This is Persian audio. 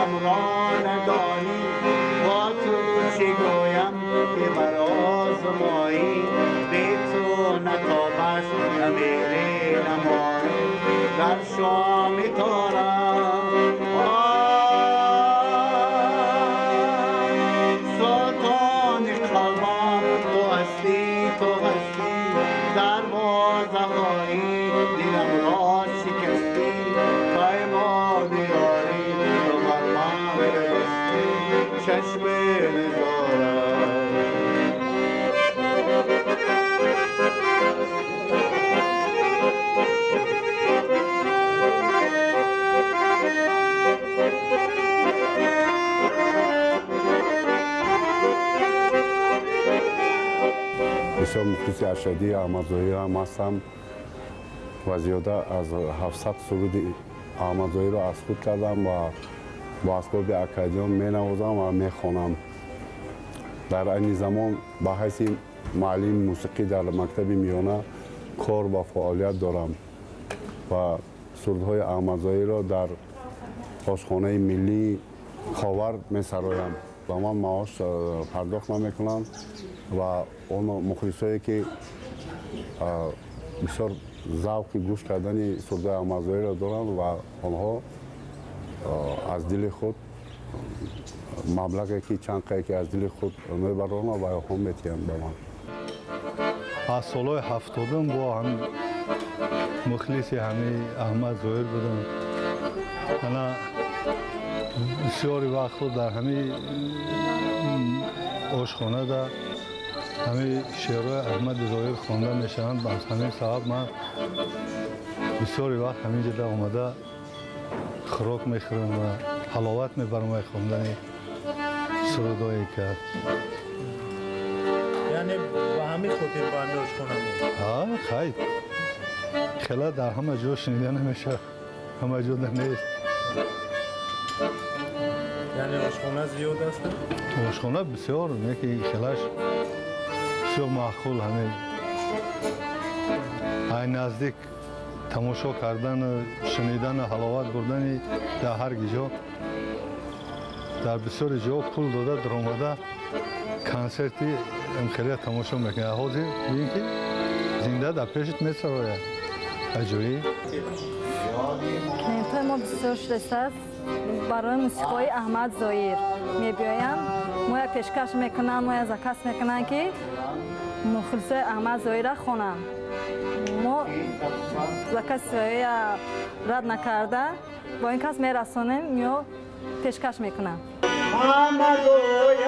دلم را ندانی با تو چه گویم که برآزمایی به تو نتاب است نمیری نمانی در شام تارم سلطان قلبم تو هستی دروازه هایی دلم را شکستی پیمان یاری تو بر من ببستی چشم نزارم بسیار مخلص ارشدی احمد ظاهر هم هستم و زیاده از 700 سرود احمد ظاهر را از خود کردم و با اسباب اکاردیون می نوازم و می خوانم. در این زمان به حیث معلم موسیقی در مکتب میانه کار و فعالیت دارم و سرودهای احمد ظاهر را در آشخانه ملی خاور می سرایم و من معاش پرداخت نمیکنم و اون مخلصایی که بسیار ذوق گوش کردن سرودهای احمد ظاهر را دارند و آنها از دل خود مبلغی که چند که از دل خود میبرند و هم میتیند به من. از سالهای 70 با هم مخلص همه احمد ظاهر بودم. انا بسیاری وقت در همه آشخانه در همه شعرهای احمد ظاهر خوانده میشوند. از همین سبب من بسیاری وقت همینجا در آمده خوراک میخورم و حلاوت میبرم خواندن سرودایی که یعنی با همین خاطر با همین آشخانه میاد؟ خیلی خیلی در همه جا شنیده نمیشه، همه جا نیست. یعنی آشخانه زیاد است؟ آشخانه بسیار نیست که خیلیش بسیار معقول همین این نزدیک تماشا کردن شنیدن حلاوت بردن در هر جا در بسیار جا پول داده در آمده کنسرتی خیلی تماشا میکنه. حاضر ببین که زنده در پیشت میسراید اجوری کنیمتای ما بسیار شده است. برای موسیقای احمد ظاهر میبیایم ما پیشکش میکنن ما از کس میکنن که مخلص احمد ظاهر را خوانم. ما کس رد نکرده با این کس میرسانیم یا پیشکش میکنم. احمد ظاهر